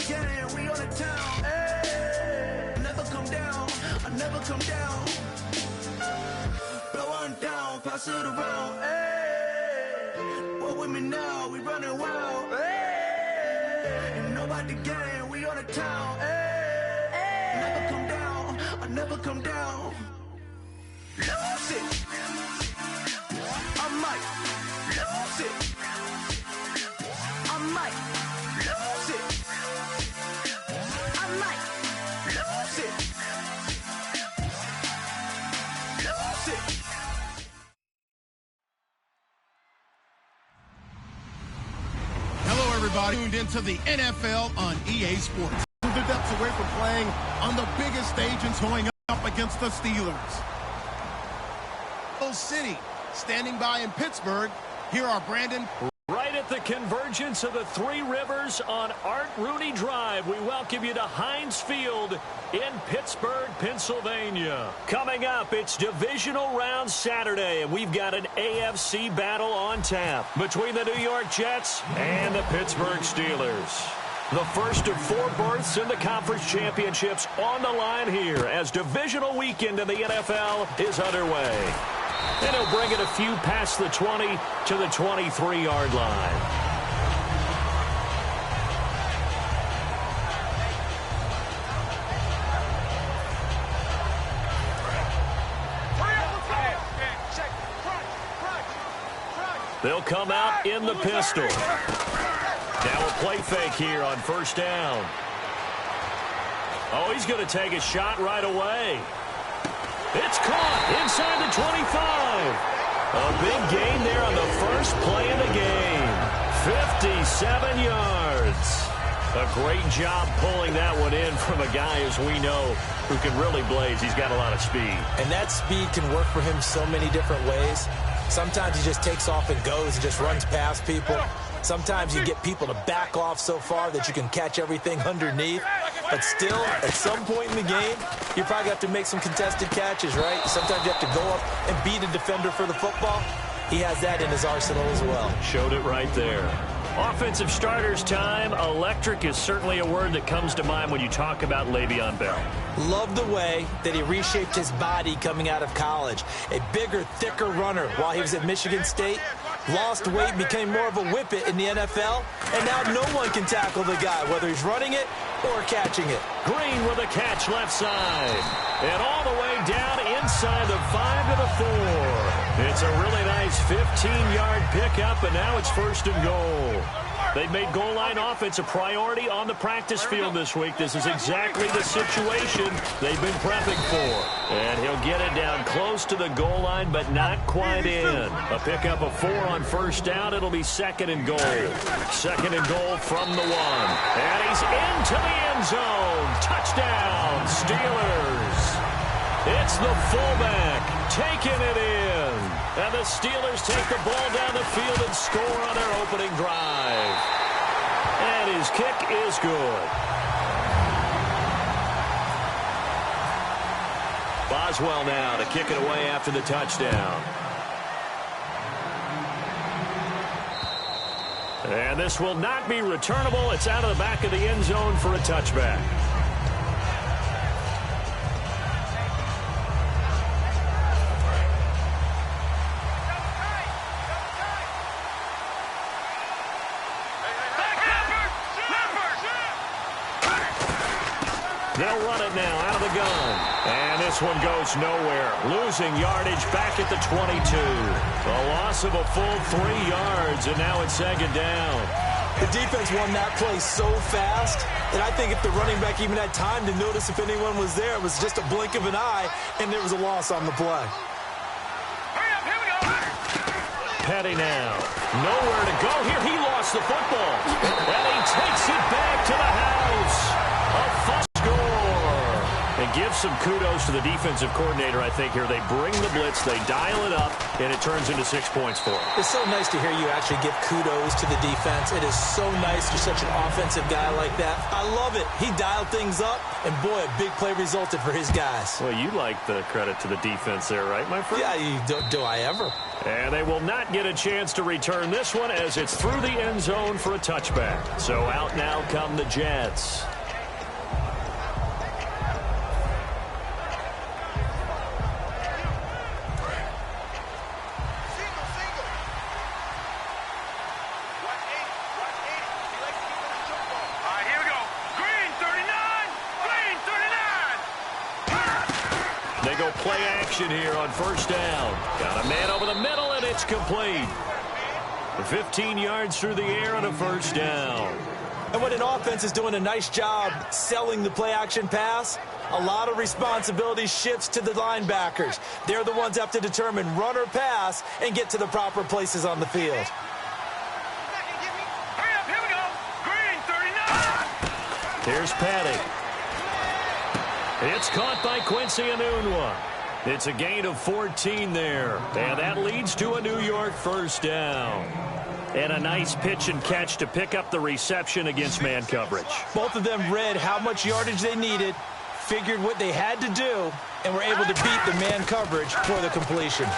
gang, we on the town. Hey, I never come down, I never come down. Blow one down, pass it around. Hey, what with me now? We running wild. Hey, and nobody gang, we on the town. Hey, I never come down, I never come down. Lose it. I might lose it. I might lose it. I might lose it. Lose it. Hello, everybody. Tuned into the NFL on EA Sports. The depths away from playing on the biggest stage and going up against the Steelers. City standing by in Pittsburgh. Here are Brandon. Right at the convergence of the Three Rivers on Art Rooney Drive, we welcome you to Heinz Field in Pittsburgh, Pennsylvania. Coming up, it's divisional round Saturday, and we've got an AFC battle on tap between the New York Jets and the Pittsburgh Steelers. The first of 4 berths in the conference championships on the line here as divisional weekend in the NFL is underway. And he'll bring it a few past the 20 to the 23-yard line. They'll come out in the pistol. Now a play fake here on first down. Oh, he's going to take a shot right away. It's caught inside the 25. A big gain there on the first play of the game. 57 yards. A great job pulling that one in from a guy, as we know, who can really blaze. He's got a lot of speed. And that speed can work for him so many different ways. Sometimes he just takes off and goes and just runs past people. Sometimes you get people to back off so far that you can catch everything underneath. But still, at some point in the game, you probably have to make some contested catches, right? Sometimes you have to go up and beat a defender for the football. He has that in his arsenal as well. Showed it right there. Offensive starters time. Electric is certainly a word that comes to mind when you talk about Le'Veon Bell. Love the way that he reshaped his body coming out of college. A bigger, thicker runner while he was at Michigan State. Lost weight, became more of a whippet in the NFL, and now no one can tackle the guy, whether he's running it or catching it. Green with a catch left side. And all the way down inside the 5 to the 4. It's a really nice 15-yard pickup, and now it's first and goal. They've made goal line offense a priority on the practice field this week. This is exactly the situation they've been prepping for. And he'll get it down close to the goal line, but not quite in. A pickup of 4 on first down. It'll be second and goal. Second and goal from the 1. And he's into the end zone. Touchdown, Steelers. It's the fullback taking it in. And the Steelers take the ball down the field and score on their opening drive. And his kick is good. Boswell now to kick it away after the touchdown. And this will not be returnable. It's out of the back of the end zone for a touchback. They'll run it now out of the gun. And this one goes nowhere. Losing yardage back at the 22. A loss of a full 3 yards, and now it's second down. The defense won that play so fast that I think if the running back even had time to notice if anyone was there, it was just a blink of an eye, and there was a loss on the play. Petty now. Nowhere to go here. He lost the football. And he takes it back to the house. A fun score. And gives some kudos to the defensive coordinator, I think, here. They bring the blitz, they dial it up, and it turns into 6 points for them. It's so nice to hear you actually give kudos to the defense. It is so nice. You're such an offensive guy like that. I love it. He dialed things up, and boy, a big play resulted for his guys. Well, you like the credit to the defense there, right, my friend? Yeah, do I ever? And they will not get a chance to return this one as it's through the end zone for a touchback. So out now come the Jets. Play action here on first down. Got a man over the middle, and it's complete. 15 yards through the air on a first down. And when an offense is doing a nice job selling the play action pass, a lot of responsibility shifts to the linebackers. They're the ones that have to determine run or pass and get to the proper places on the field. Hurry up, here we go. Green, 39. Here's Patty. It's caught by Quincy Enunwa. It's a gain of 14 there. And that leads to a New York first down. And a nice pitch and catch to pick up the reception against man coverage. Both of them read how much yardage they needed, figured what they had to do, and were able to beat the man coverage for the completion.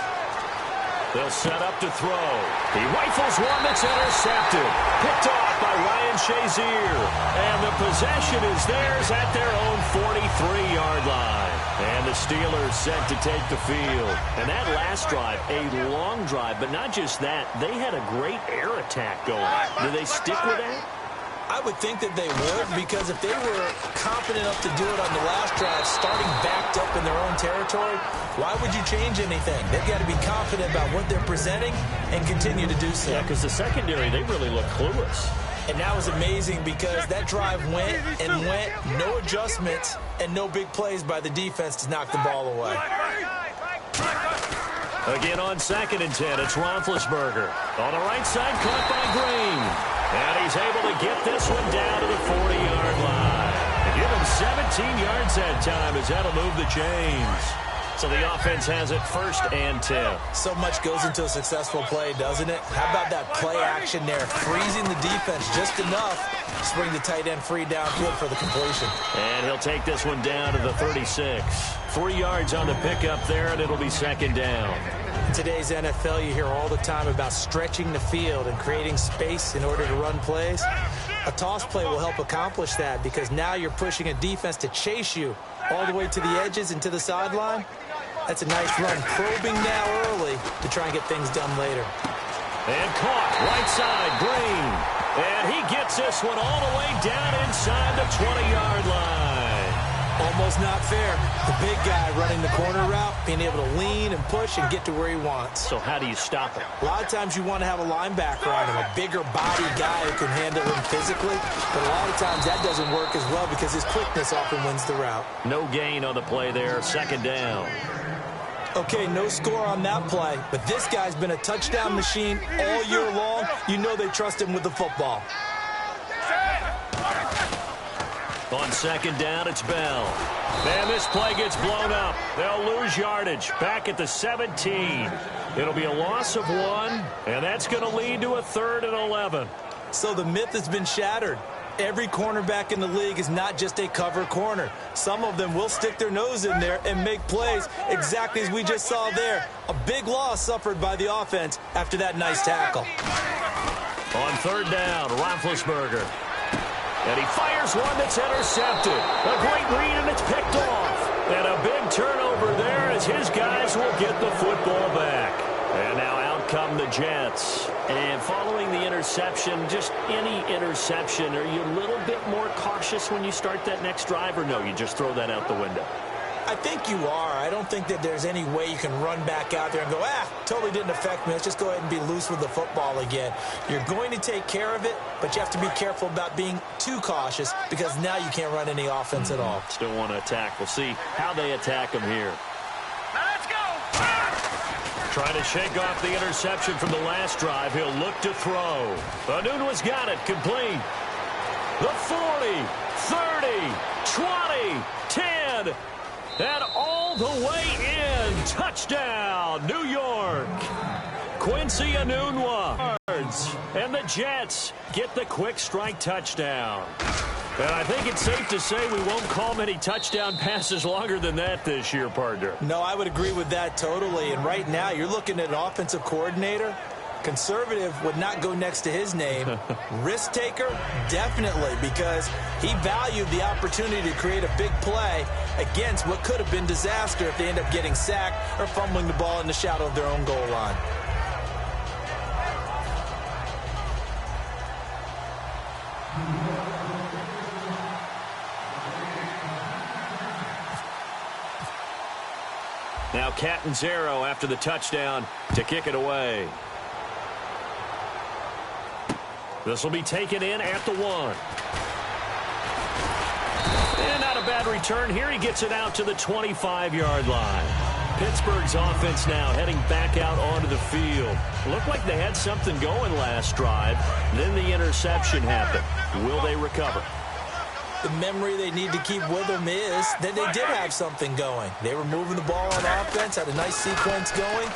They'll set up to throw. He rifles one that's intercepted. Picked off by Ryan Shazier. And the possession is theirs at their own 43-yard line. And the Steelers set to take the field. And that last drive, a long drive, but not just that. They had a great air attack going. Do they stick with that? I would think that they would, because if they were confident enough to do it on the last drive, starting backed up in their own territory, why would you change anything? They've got to be confident about what they're presenting and continue to do so. Yeah, because the secondary, they really look clueless. And that was amazing because that drive went and went, no adjustments and no big plays by the defense to knock the ball away. Again on 2nd and 10, it's Roethlisberger. On the right side, caught by Green. And he's able to get this one down to the 40-yard line. And give him 17 yards that time as that'll move the chains. So the offense has it 1st and 10. So much goes into a successful play, doesn't it? How about that play action there? Freezing the defense just enough to bring the tight end free downfield for the completion. And he'll take this one down to the 36. 3 yards on the pickup there, and it'll be 2nd down. In today's NFL, you hear all the time about stretching the field and creating space in order to run plays. A toss play will help accomplish that because now you're pushing a defense to chase you all the way to the edges and to the sideline. That's a nice run, probing now early to try and get things done later. And caught, right side, Green. And he gets this one all the way down inside the 20-yard line. Almost not fair. The big guy running the corner route, being able to lean and push and get to where he wants. So how do you stop him? A lot of times you want to have a linebacker on him, a bigger body guy who can handle him physically. But a lot of times that doesn't work as well because his quickness often wins the route. No gain on the play there, 2nd down. Okay, no score on that play, but this guy's been a touchdown machine all year long. You know they trust him with the football. On 2nd down, it's Bell. And this play gets blown up. They'll lose yardage back at the 17. It'll be a loss of 1, and that's going to lead to a 3rd and 11. So the myth has been shattered. Every cornerback in the league is not just a cover corner. Some of them will stick their nose in there and make plays exactly as we just saw there. A big loss suffered by the offense after that nice tackle. On 3rd down, Roethlisberger. And he fires one that's intercepted. A great read, and it's picked off. And a big turnover there as his guys will get the football back. And now out come the Jets. And following the interception, just any interception, are you a little bit more cautious when you start that next drive, or no, you just throw that out the window? I think you are. I don't think that there's any way you can run back out there and go, totally didn't affect me. Let's just go ahead and be loose with the football again. You're going to take care of it, but you have to be careful about being too cautious because now you can't run any offense at all. Still want to attack. We'll see how they attack them here. Now let's go. Trying to shake off the interception from the last drive. He'll look to throw. Enunwa's got it. Complete. The 40, 30, 20, 10. And all the way in. Touchdown, New York. Quincy Enunwa. And the Jets get the quick strike touchdown. And I think it's safe to say we won't call many touchdown passes longer than that this year, partner. No, I would agree with that totally. And right now, you're looking at an offensive coordinator. Conservative would not go next to his name. Risk taker, definitely, because he valued the opportunity to create a big play against what could have been disaster if they end up getting sacked or fumbling the ball in the shadow of their own goal line. Now Catanzaro after the touchdown to kick it away. This will be taken in at the 1. And not a bad return here. He gets it out to the 25-yard line. Pittsburgh's offense now heading back out onto the field. Looked like they had something going last drive. Then the interception happened. Will they recover? The memory they need to keep with them is that they did have something going. They were moving the ball on offense, had a nice sequence going.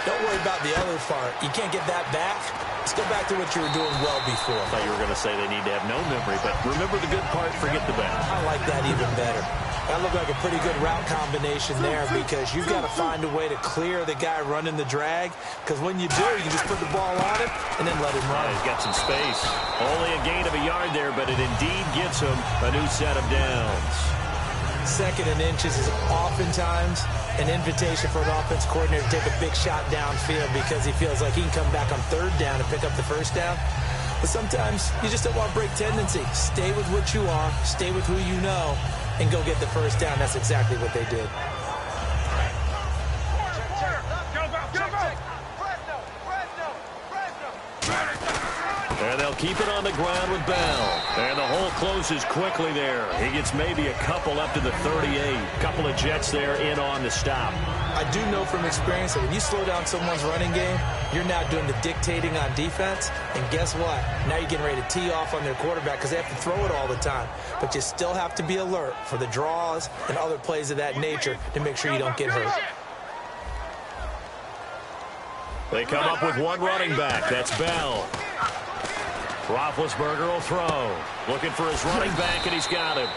Don't worry about the other part. You can't get that back. Let's go back to what you were doing well before. I thought you were going to say they need to have no memory, but remember the good part, forget the bad. I like that even better. That looked like a pretty good route combination there because you've got to find a way to clear the guy running the drag, because when you do, you can just put the ball on him and then let him run. He's got some space. Only a gain of a yard there, but it indeed gets him a new set of downs. 2nd and inches is oftentimes an invitation for an offense coordinator to take a big shot downfield because he feels like he can come back on 3rd down and pick up the 1st down. But sometimes you just don't want to break tendency. Stay with what you are, stay with who you know, and go get the 1st down. That's exactly what they did. And they'll keep it on the ground with Bell. And the hole closes quickly there. He gets maybe a couple up to the 38. Couple of Jets there in on the stop. I do know from experience that when you slow down someone's running game, you're now doing the dictating on defense. And guess what? Now you're getting ready to tee off on their quarterback because they have to throw it all the time. But you still have to be alert for the draws and other plays of that nature to make sure you don't get hurt. They come up with one running back. That's Bell. Roethlisberger will throw. Looking for his running back, and he's got him.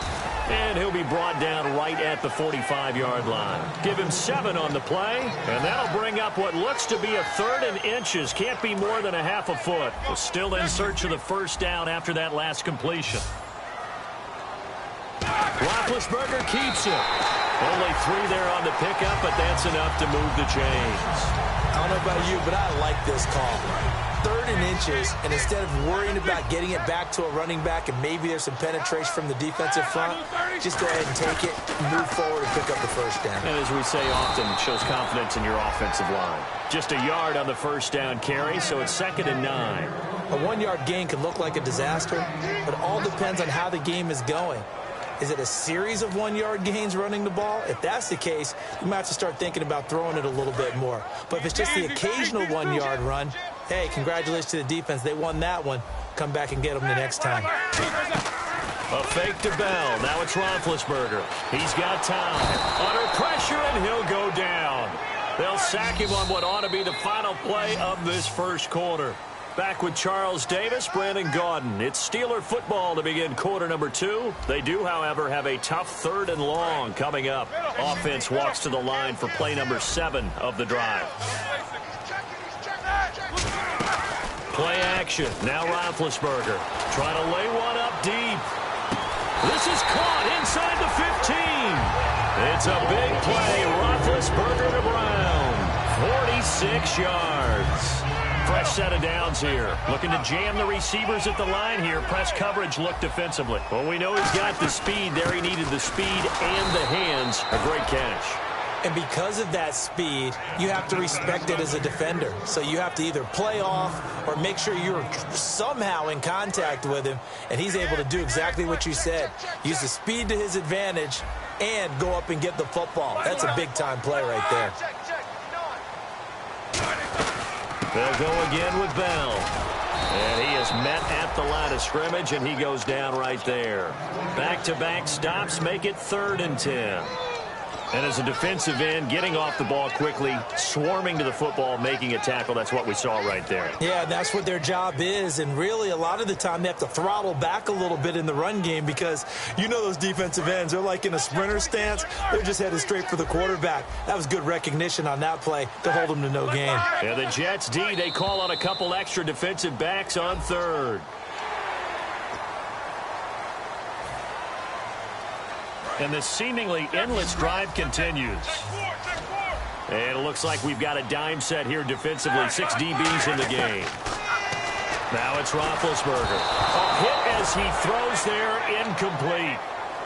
And he'll be brought down right at the 45-yard line. Give him 7 on the play, and that'll bring up what looks to be a 3rd and inches. Can't be more than a half a foot. We're still in search of the 1st down after that last completion. Roethlisberger keeps it. Only 3 there on the pickup, but that's enough to move the chains. I don't know about you, but I like this call. 3rd and inches, and instead of worrying about getting it back to a running back and maybe there's some penetration from the defensive front, just go ahead and take it, move forward, and pick up the 1st down. And as we say often, it shows confidence in your offensive line. Just a yard on the 1st down carry, so it's 2nd and 9. A 1-yard gain can look like a disaster, but it all depends on how the game is going. Is it a series of 1-yard gains running the ball? If that's the case, you might have to start thinking about throwing it a little bit more. But if it's just the occasional 1-yard run, hey, congratulations to the defense. They won that one. Come back and get them the next time. A fake to Bell. Now it's Roethlisberger. He's got time. Under pressure, and he'll go down. They'll sack him on what ought to be the final play of this 1st quarter. Back with Charles Davis, Brandon Gaudin. It's Steeler football to begin quarter number 2. They do, however, have a tough 3rd and long coming up. Offense walks to the line for play number 7 of the drive. Play action. Now Roethlisberger trying to lay one up deep. This is caught inside the 15. It's a big play. Roethlisberger to Brown. 46 yards. Fresh set of downs here. Looking to jam the receivers at the line here. Press coverage look defensively. Well, we know he's got the speed there. He needed the speed and the hands. A great catch. And because of that speed, you have to respect it as a defender. So you have to either play off or make sure you're somehow in contact with him. And he's able to do exactly what you said. Use the speed to his advantage and go up and get the football. That's a big-time play right there. They'll go again with Bell. And he is met at the line of scrimmage, and he goes down right there. Back-to-back stops make it 3rd and 10. And as a defensive end, getting off the ball quickly, swarming to the football, making a tackle, that's what we saw right there. Yeah, that's what their job is. And really, a lot of the time, they have to throttle back a little bit in the run game because you know those defensive ends, they're like in a sprinter stance. They're just headed straight for the quarterback. That was good recognition on that play to hold them to no gain. Yeah, the Jets D, they call on a couple extra defensive backs on third. And this seemingly endless drive continues. And it looks like we've got a dime set here defensively. 6 DBs in the game. Now it's Roethlisberger. A hit as he throws there, incomplete.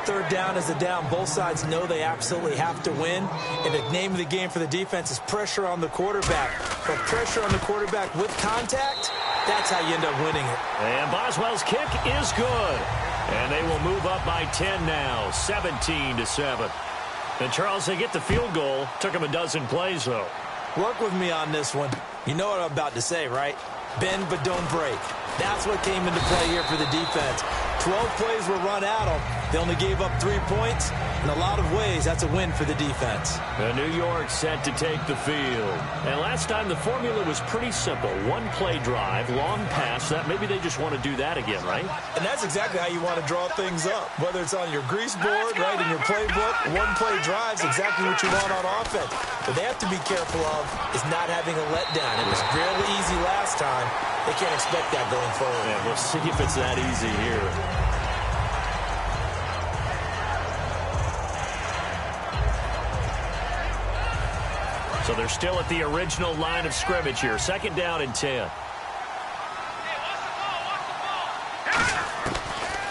Third down is a down. Both sides know they absolutely have to win. And the name of the game for the defense is pressure on the quarterback. But pressure on the quarterback with contact, that's how you end up winning it. And Boswell's kick is good. And they will move up by 10 now, 17-7. And Charles, they get the field goal. Took them a dozen plays, though. Work with me on this one. You know what I'm about to say, right? Bend but don't break. That's what came into play here for the defense. 12 plays were run at them. They only gave up 3 points. In a lot of ways, that's a win for the defense. New York set to take the field. And last time, the formula was pretty simple. One play drive, long pass. That maybe they just want to do that again, right? And that's exactly how you want to draw things up. Whether it's on your grease board, right, in your playbook, one play drive is exactly what you want on offense. What they have to be careful of is not having a letdown. It was fairly easy last time. They can't expect that going forward. Yeah, we'll see if it's that easy here. So they're still at the original line of scrimmage here. 2nd down and 10.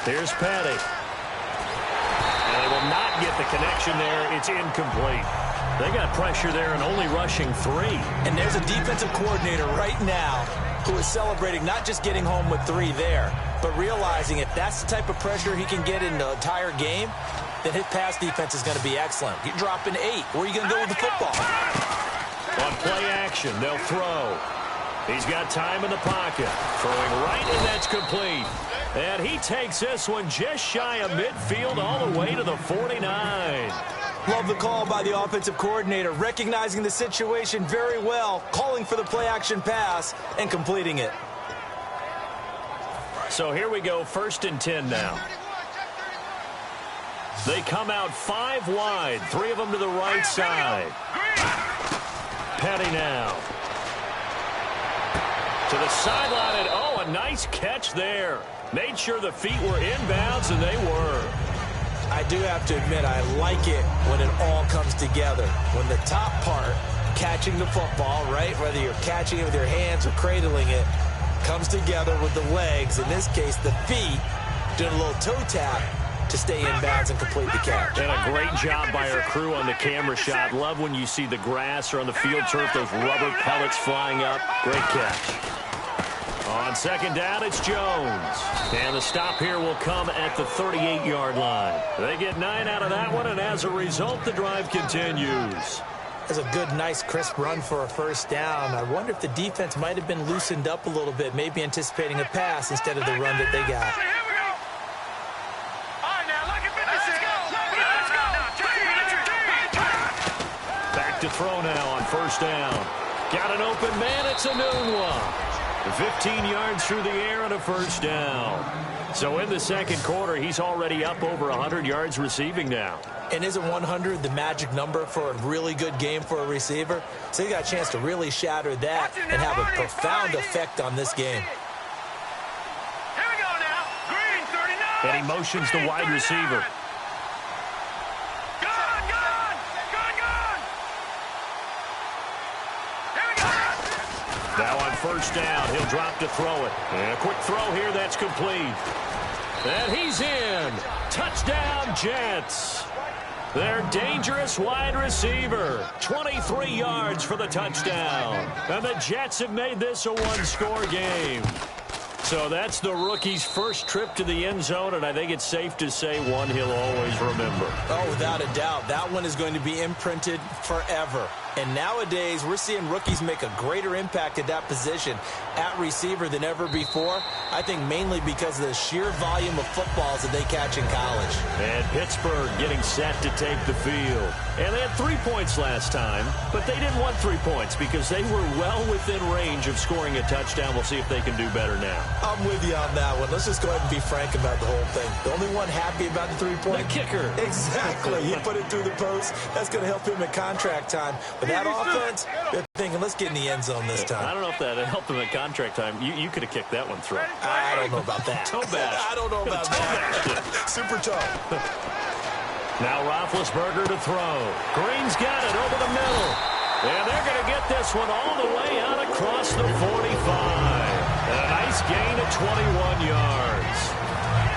Here's Petty. And they will not get the connection there. It's incomplete. They got pressure there and only rushing 3. And there's a defensive coordinator right now who is celebrating not just getting home with 3 there, but realizing if that's the type of pressure he can get in the entire game, then his pass defense is going to be excellent. You're dropping 8. Where are you going to go with the football? On play action, they'll throw. He's got time in the pocket. Throwing right, and that's complete. And he takes this one just shy of midfield all the way to the 49. Love the call by the offensive coordinator, recognizing the situation very well, calling for the play-action pass, and completing it. So here we go, 1st and 10 now. They come out 5 wide, 3 of them to the right side. Petty now. To the sideline, and oh, a nice catch there. Made sure the feet were inbounds, and they were. I do have to admit, I like it when it all comes together. When the top part, catching the football, right, whether you're catching it with your hands or cradling it, comes together with the legs, in this case the feet, doing a little toe tap to stay in bounds and complete the catch. And a great job by our crew on the camera shot. Love when you see the grass or on the field turf, those rubber pellets flying up. Great catch. On 2nd down, it's Jones. And the stop here will come at the 38-yard line. They get 9 out of that one, and as a result, the drive continues. That's a good, nice, crisp run for a 1st down. I wonder if the defense might have been loosened up a little bit, maybe anticipating a pass instead of the run that they got. Back to throw now on 1st down. Got an open man, it's a noon one. 15 yards through the air and a 1st down. So in the 2nd quarter, he's already up over 100 yards receiving now. And isn't 100 the magic number for a really good game for a receiver? So he got a chance to really shatter that and have a profound effect on this game. Here we go now. Green, 39. And he motions the wide receiver. Now on 1st down, he'll drop to throw it. And a quick throw here, that's complete. And he's in. Touchdown, Jets. Their dangerous wide receiver. 23 yards for the touchdown. And the Jets have made this a one-score game. So that's the rookie's first trip to the end zone, and I think it's safe to say one he'll always remember. Oh, without a doubt. That one is going to be imprinted forever. And nowadays, we're seeing rookies make a greater impact at that position at receiver than ever before. I think mainly because of the sheer volume of footballs that they catch in college. And Pittsburgh getting set to take the field. And they had 3 points last time, but they didn't want 3 points because they were well within range of scoring a touchdown. We'll see if they can do better now. I'm with you on that one. Let's just go ahead and be frank about the whole thing. The only one happy about the 3-point? The kicker. Exactly. He put it through the post. That's going to help him at contract time. But that offense, they're thinking, let's get in the end zone this time. I don't know if that helped him at contract time. You could have kicked that one through. I don't know about that. Toe bash. I don't know about that. Super toe. Now Roethlisberger to throw. Green's got it over the middle. And they're going to get this one all the way out across the 45. And a nice gain of 21 yards.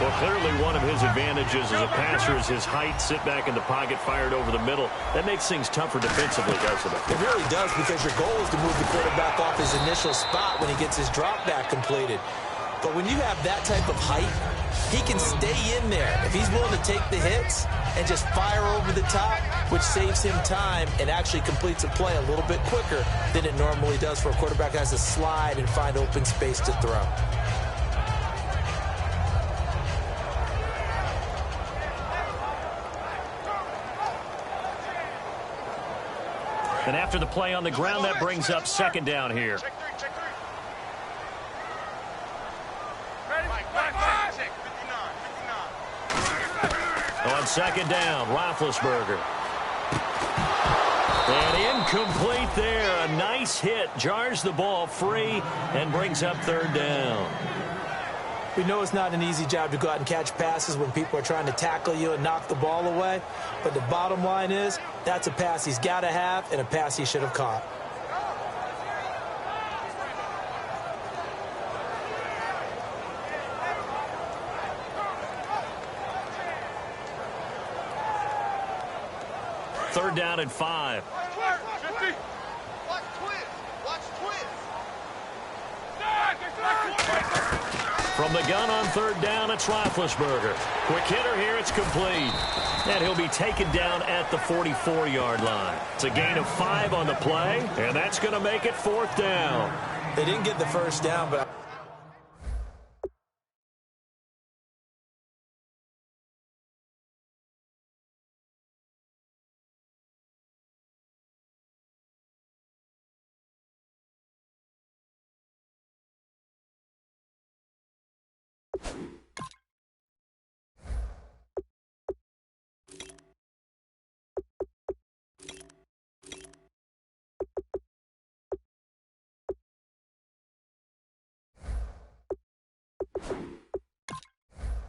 Well, clearly one of his advantages as a passer is his height. Sit back in the pocket, fired over the middle. That makes things tougher defensively, doesn't it? It really does, because your goal is to move the quarterback off his initial spot when he gets his drop back completed. But when you have that type of height, he can stay in there if he's willing to take the hits and just fire over the top, which saves him time and actually completes a play a little bit quicker than it normally does for a quarterback that has to slide and find open space to throw. And after the play on the ground, that brings up second down here. On second down, Roethlisberger. And incomplete there. A nice hit. Jars the ball free and brings up third down. We know it's not an easy job to go out and catch passes when people are trying to tackle you and knock the ball away. But the bottom line is, that's a pass he's got to have and a pass he should have caught. Third down and 5. From the gun on third down, it's Roethlisberger. Quick hitter here, it's complete. And he'll be taken down at the 44-yard line. It's a gain of 5 on the play, and that's going to make it fourth down. They didn't get the first down, but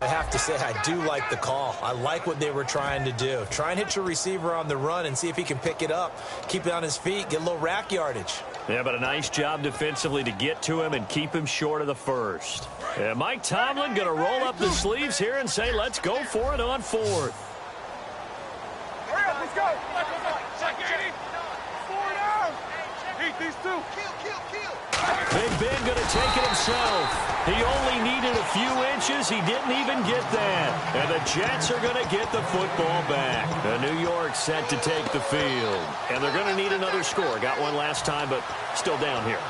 I have to say, I do like the call. I like what they were trying to do. Try and hit your receiver on the run and see if he can pick it up, keep it on his feet, get a little rack yardage. Yeah, but a nice job defensively to get to him and keep him short of the first. And Mike Tomlin going to roll up the sleeves here and say, let's go for it on fourth. Hurry up, let's go. Check 80. 4 down. Heat these two. Kill. Big Ben going to take it himself. He only needed a few inches. He didn't even get that. And the Jets are going to get the football back. New York set to take the field. And they're going to need another score. Got one last time, but still down here.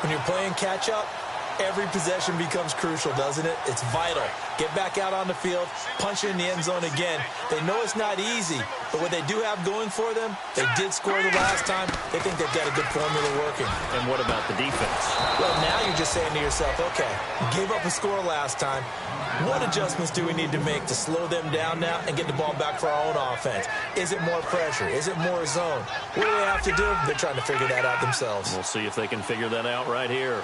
When you're playing catch-up, every possession becomes crucial, doesn't it? It's vital. Get back out on the field, punch it in the end zone again. They know it's not easy, but what they do have going for them, they did score the last time. They think they've got a good formula working. And what about the defense? Well, now you're just saying to yourself, okay, gave up a score last time. What adjustments do we need to make to slow them down now and get the ball back for our own offense? Is it more pressure? Is it more zone? What do they have to do? They're trying to figure that out themselves. We'll see if they can figure that out right here.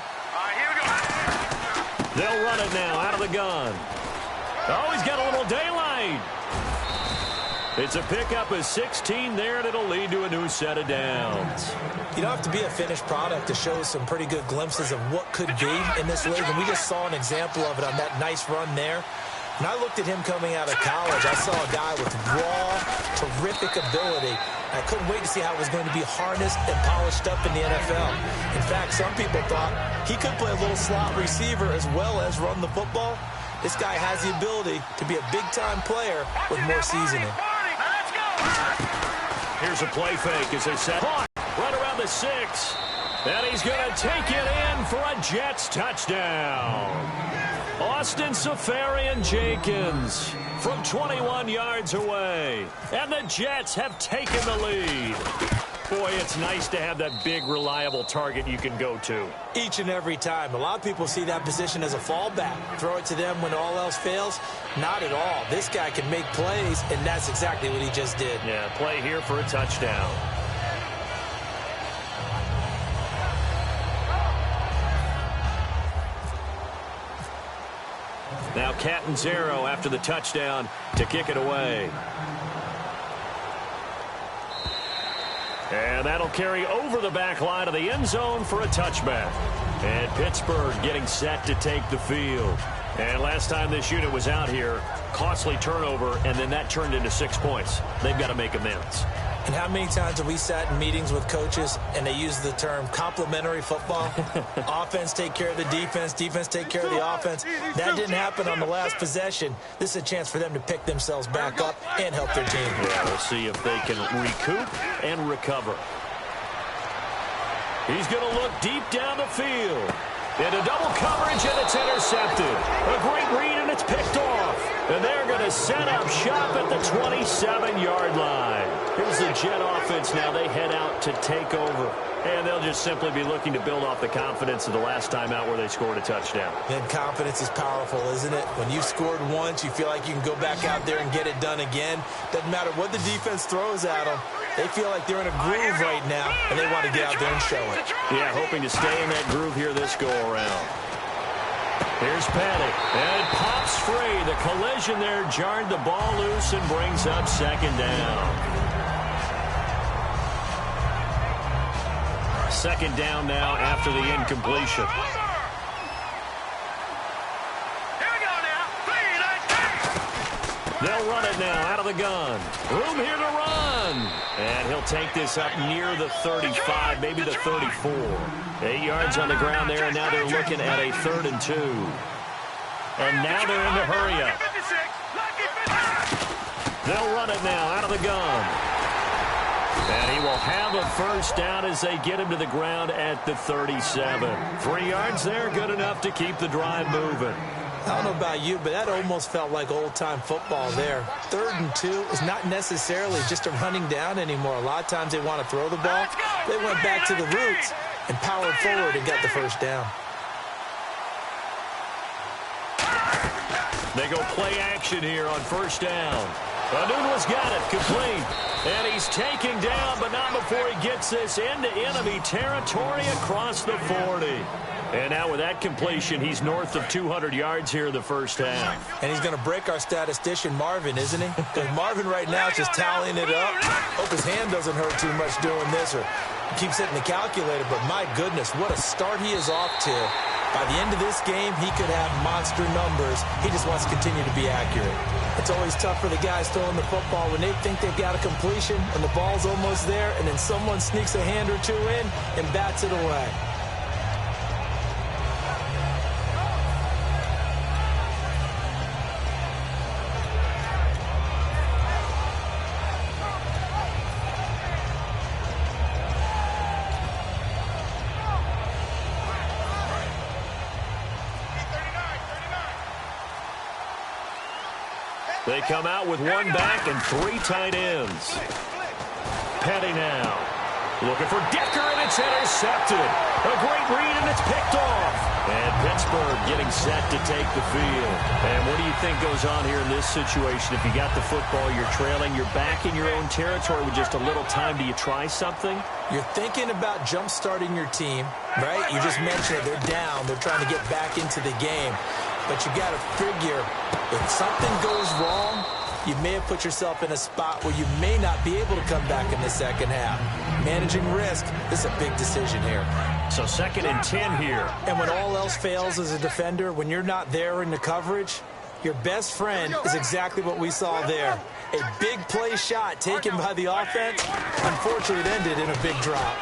They'll run it now out of the gun. Oh, he's got a little daylight. It's a pickup of 16 there, and it'll lead to a new set of downs. You don't have to be a finished product to show some pretty good glimpses of what could be in this league, and we just saw an example of it on that nice run there. When I looked at him coming out of college, I saw a guy with raw, terrific ability. I couldn't wait to see how it was going to be harnessed and polished up in the NFL. In fact, some people thought he could play a little slot receiver as well as run the football. This guy has the ability to be a big-time player with more seasoning. Here's a play fake as they set. the 6. And he's going to take it in for a Jets touchdown. Austin Safarian-Jenkins from 21 yards away. And the Jets have taken the lead. Boy, it's nice to have that big, reliable target you can go to. Each and every time. A lot of people see that position as a fallback. Throw it to them when all else fails. Not at all. This guy can make plays, and that's exactly what he just did. Yeah, play here for a touchdown. Now Catanzaro after the touchdown to kick it away. And that'll carry over the back line of the end zone for a touchback. And Pittsburgh getting set to take the field. And last time this unit was out here, costly turnover, and then that turned into 6 points. They've got to make amends. And how many times have we sat in meetings with coaches and they use the term complementary football? Offense take care of the defense, defense take care of the offense. That didn't happen on the last possession. This is a chance for them to pick themselves back up and help their team. Yeah, we'll see if they can recoup and recover. He's going to look deep down the field. Into double coverage, and it's intercepted. A great read, and it's picked off. And they're going to set up shop at the 27-yard line. Here's the Jet offense now. They head out to take over. And they'll just simply be looking to build off the confidence of the last time out where they scored a touchdown. And confidence is powerful, isn't it? When you've scored once, you feel like you can go back out there and get it done again. Doesn't matter what the defense throws at them. They feel like they're in a groove right now, and they want to get out there and show it. Yeah, hoping to stay in that groove here this go-around. Here's Petty, and it pops free. The collision there jarred the ball loose and brings up second down. Second down now after the incompletion. They'll run it now out of the gun. Room here to run. And he'll take this up near the 35, maybe the 34. 8 yards on the ground there, and now they're looking at a 3rd and 2. And now they're in the hurry up. They'll run it now out of the gun. And he will have a first down as they get him to the ground at the 37. 3 yards there, good enough to keep the drive moving. I don't know about you, but that almost felt like old-time football there. 3rd and 2 is not necessarily just a running down anymore. A lot of times they want to throw the ball. They went back to the roots and powered forward and got the first down. They go play action here on first down. Anuno's got it, complete. And he's taken down, but not before he gets this into enemy territory across the 40. And now with that completion, he's north of 200 yards here in the first half. And he's going to break our statistician, Marvin, isn't he? Because Marvin right now is just tallying it up. Hope his hand doesn't hurt too much doing this, or keeps hitting the calculator. But my goodness, what a start he is off to. By the end of this game, he could have monster numbers. He just wants to continue to be accurate. It's always tough for the guys throwing the football when they think they've got a completion and the ball's almost there, and then someone sneaks a hand or two in and bats it away. They come out with one back and 3 tight ends. Petty now. Looking for Decker, and it's intercepted. A great read, and it's picked off. And Pittsburgh getting set to take the field. And what do you think goes on here in this situation? If you got the football, you're trailing, you're back in your own territory with just a little time. Do you try something? You're thinking about jump-starting your team, right? You just mentioned it. They're down. They're trying to get back into the game. But you got to figure, if something goes wrong, you may have put yourself in a spot where you may not be able to come back in the second half. Managing risk, this is a big decision here. So 2nd and 10 here. And when all else fails as a defender, when you're not there in the coverage, your best friend is exactly what we saw there. A big play shot taken by the offense. Unfortunately, it ended in a big drop.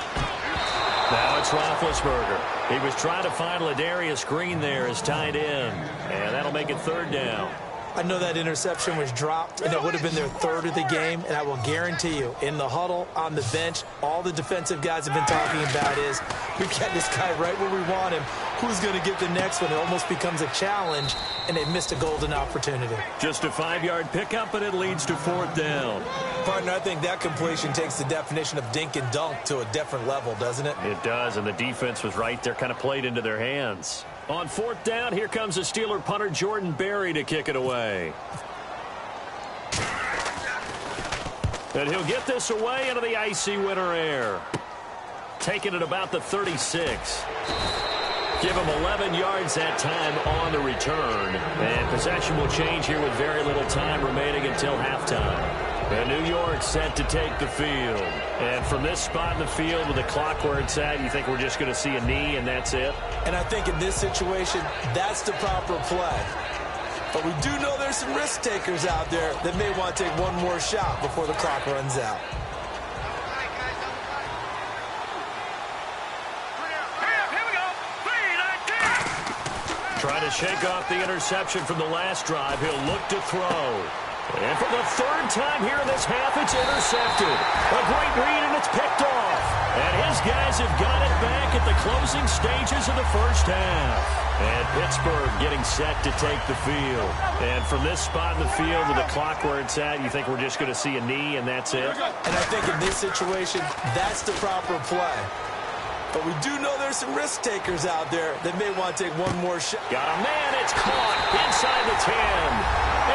Now it's Roethlisberger. He was trying to find Ladarius Green there as tight end. And that'll make it 3rd down. I know that interception was dropped, and it would have been their third of the game, and I will guarantee you, in the huddle, on the bench, all the defensive guys have been talking about is, we got this guy right where we want him. Who's going to get the next one? It almost becomes a challenge, and they missed a golden opportunity. Just a 5-yard pickup, and it leads to 4th down. Partner, I think that completion takes the definition of dink and dunk to a different level, doesn't it? It does, and the defense was right there, kind of played into their hands. On 4th down, here comes the Steeler punter Jordan Berry to kick it away. And he'll get this away into the icy winter air. Taking it about the 36. Give him 11 yards that time on the return. And possession will change here with very little time remaining until halftime. And New York set to take the field. And from this spot in the field with the clock where it's at, you think we're just going to see a knee and that's it? And I think in this situation, that's the proper play. But we do know there's some risk takers out there that may want to take one more shot before the clock runs out. Trying to shake off the interception from the last drive. He'll look to throw. And for the 3rd time here in this half, it's intercepted. A great read, and it's picked off. And his guys have got it back at the closing stages of the first half. And Pittsburgh getting set to take the field. And from this spot in the field with the clock where it's at, you think we're just going to see a knee and that's it? And I think in this situation, that's the proper play. But we do know there's some risk takers out there that may want to take one more shot. Got a man, it's caught inside the 10.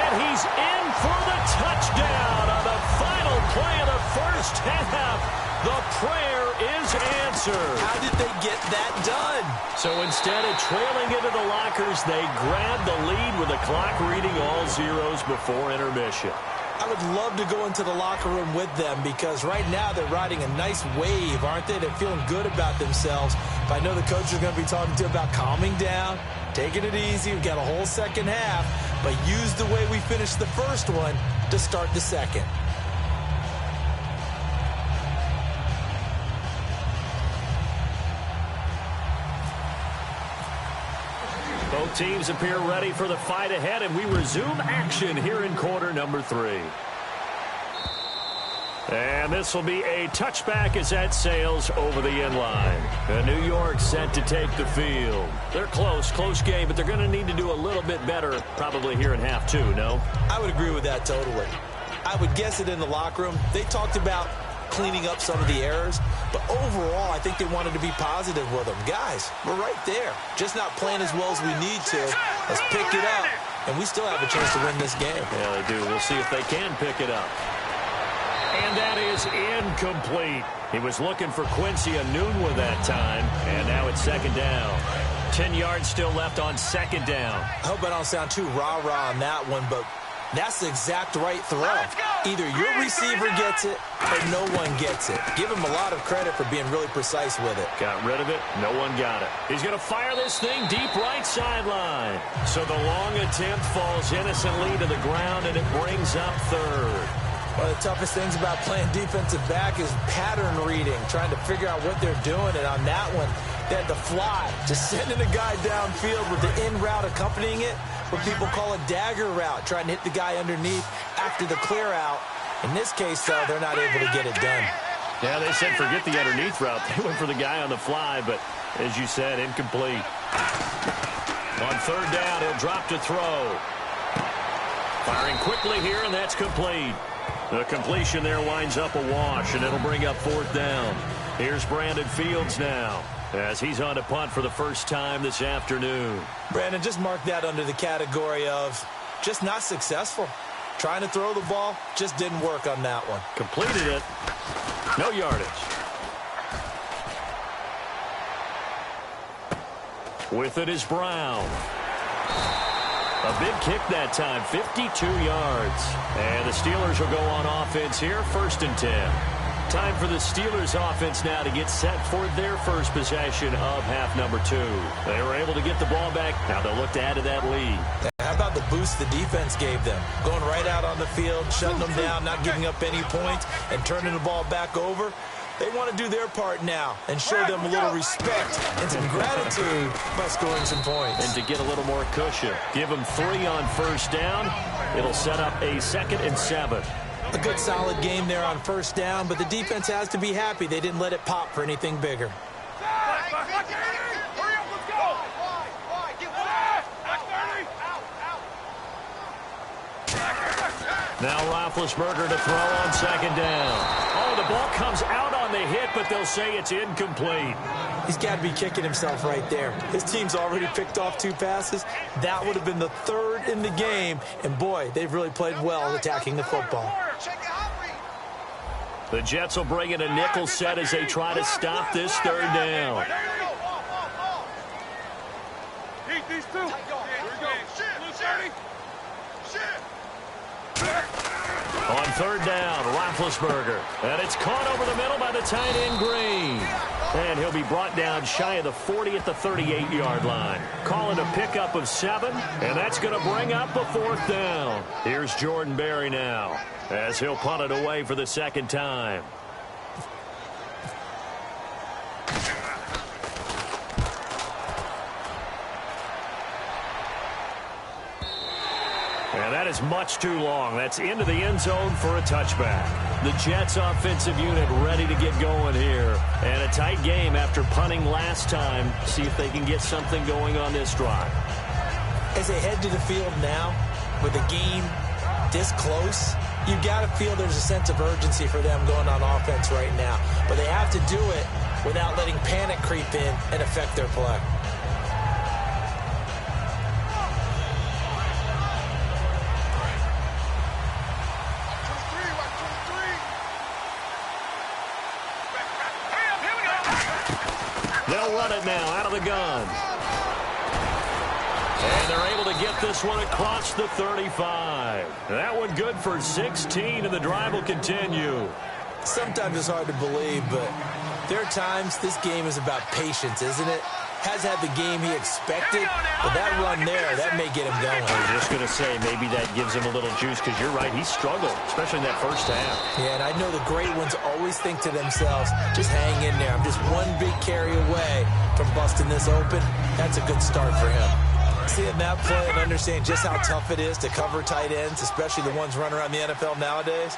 And he's in for the touchdown on the final play of the first half. The prayer is answered. How did they get that done? So instead of trailing into the lockers, they grabbed the lead with the clock reading all zeros before intermission. I would love to go into the locker room with them because right now they're riding a nice wave, aren't they? They're feeling good about themselves. But I know the coach is going to be talking to about calming down, taking it easy. We've got a whole second half, but use the way we finished the first one to start the second. Both teams appear ready for the fight ahead, and we resume action here in quarter number 3. And this will be a touchback as that sails over the end line. New York set to take the field. They're close game, but they're going to need to do a little bit better probably here in half 2, no? I would agree with that totally. I would guess it in the locker room. They talked about cleaning up some of the errors, but overall, I think they wanted to be positive with them. Guys, we're right there. Just not playing as well as we need to. Let's pick it up, and we still have a chance to win this game. Yeah, they do. We'll see if they can pick it up. And that is incomplete. He was looking for Quincy Enunwa that time, and now it's 2nd down. 10 yards still left on 2nd down. I hope I don't sound too rah-rah on that one, but that's the exact right throw. Either your receiver gets it or no one gets it. Give him a lot of credit for being really precise with it. Got rid of it. No one got it. He's going to fire this thing deep right sideline. So the long attempt falls innocently to the ground, and it brings up 3rd. One of the toughest things about playing defensive back is pattern reading, trying to figure out what they're doing. And on that one, they had to fly, just sending a guy downfield with the in route accompanying it, what people call a dagger route, trying to hit the guy underneath after the clear out. In this case, though, they're not able to get it done. Yeah, they said forget the underneath route. They went for the guy on the fly, but as you said, incomplete. On 3rd down, he'll drop to throw. Firing quickly here, and that's complete. The completion there winds up a wash, and it'll bring up 4th down. Here's Brandon Fields now, as he's on to punt for the first time this afternoon. Brandon, just mark that under the category of just not successful. Trying to throw the ball, just didn't work on that one. Completed it. No yardage. With it is Brown. A big kick that time, 52 yards. And the Steelers will go on offense here, 1st and 10. Time for the Steelers offense now to get set for their first possession of half number 2. They were able to get the ball back. Now they'll look to add to that lead. How about the boost the defense gave them? Going right out on the field, shutting them down, not giving up any points, and turning the ball back over. They want to do their part now and show them a little respect and some gratitude by scoring some points. And to get a little more cushion, give them 3 on first down. It'll set up a 2nd and 7. A good solid game there on first down, but the defense has to be happy they didn't let it pop for anything bigger. Now Roethlisberger to throw on 2nd down. Oh, the ball comes out on the hit, but they'll say it's incomplete. He's got to be kicking himself right there. His team's already picked off 2 passes. That would have been the 3rd in the game. And, boy, they've really played well attacking the football. The Jets will bring in a nickel set as they try to stop this 3rd down. Heat these 2. Here we go. On 3rd down, Roethlisberger. And it's caught over the middle by the tight end, Green. And he'll be brought down shy of the 40 at the 38-yard line. Call it a pickup of 7, and that's going to bring up a 4th down. Here's Jordan Berry now, as he'll punt it away for the 2nd time. And that is much too long. That's into the end zone for a touchback. The Jets offensive unit ready to get going here. And a tight game after punting last time. See if they can get something going on this drive. As they head to the field now, with the game this close, you've got to feel there's a sense of urgency for them going on offense right now. But they have to do it without letting panic creep in and affect their play. They'll run it now out of the gun. And they're able to get this one across the 35. That one good for 16, and the drive will continue. Sometimes it's hard to believe, but there are times this game is about patience, isn't it? Has had the game he expected, but that run there, that may get him going. I was just going to say, maybe that gives him a little juice, because you're right, he struggled, especially in that first half. Yeah, and I know the great ones always think to themselves, just hang in there. I'm just one big carry away from busting this open. That's a good start for him. Seeing that play and understanding just how tough it is to cover tight ends, especially the ones running around the NFL nowadays,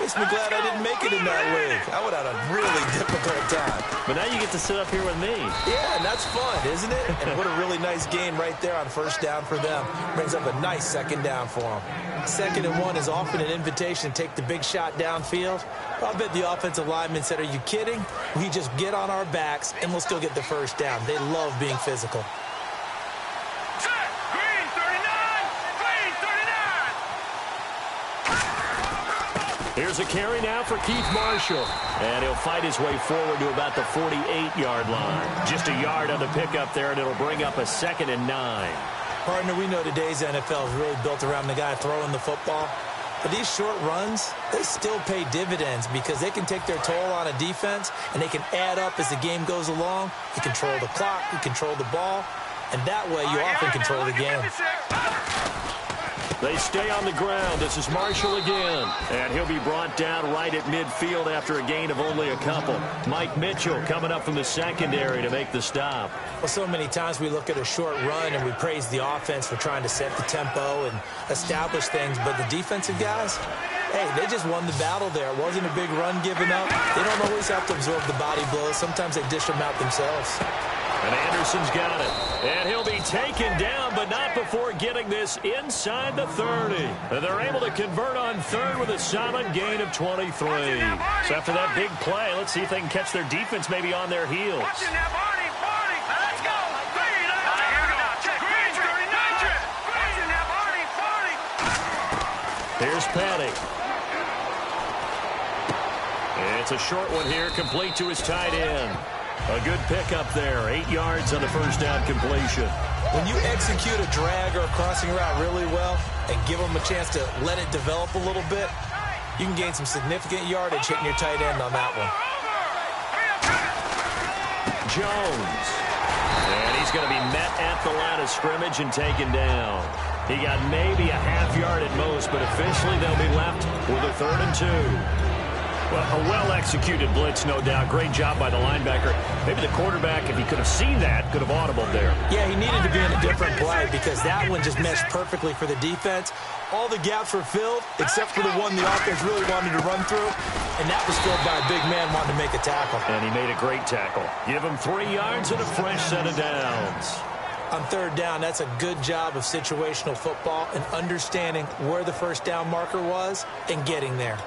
makes me glad I didn't make it in that league. I would have had a really difficult time. But now you get to sit up here with me. Yeah, and that's fun, isn't it? And what a really nice game right there on first down for them. Brings up a nice 2nd down for them. 2nd and 1 is often an invitation to take the big shot downfield. I bet the offensive linemen said, are you kidding? We just get on our backs and let's go get the first down. They love being physical. Here's a carry now for Keith Marshall. And he'll fight his way forward to about the 48-yard line. Just a yard on the pickup there, and it'll bring up a 2nd and 9. Partner, we know today's NFL is really built around the guy throwing the football. But these short runs, they still pay dividends because they can take their toll on a defense, and they can add up as the game goes along. You control the clock, you control the ball, and that way you often control the game. They stay on the ground. This is Marshall again. And he'll be brought down right at midfield after a gain of only a couple. Mike Mitchell coming up from the secondary to make the stop. Well, so many times we look at a short run and we praise the offense for trying to set the tempo and establish things. But the defensive guys, hey, they just won the battle there. It wasn't a big run given up. They don't always have to absorb the body blows. Sometimes they dish them out themselves. And Anderson's got it. And he'll be taken down, but not before getting this inside the 30. And they're able to convert on 3rd with a solid gain of 23. So after that big play, let's see if they can catch their defense maybe on their heels. Here's Patty. It's a short one here, complete to his tight end. A good pickup there, 8 yards on the first down completion. When you execute a drag or a crossing route really well and give them a chance to let it develop a little bit, you can gain some significant yardage hitting your tight end on that one. Jones. And he's going to be met at the line of scrimmage and taken down. He got maybe a half yard at most, but officially they'll be left with a 3rd and 2. Well, a well-executed blitz, no doubt. Great job by the linebacker. Maybe the quarterback, if he could have seen that, could have audibled there. Yeah, he needed to be in a different play because that one just meshed perfectly for the defense. All the gaps were filled except for the one the offense really wanted to run through, and that was filled by a big man wanting to make a tackle. And he made a great tackle. Give him 3 yards and a fresh set of downs. On third down, that's a good job of situational football and understanding where the first down marker was and getting there.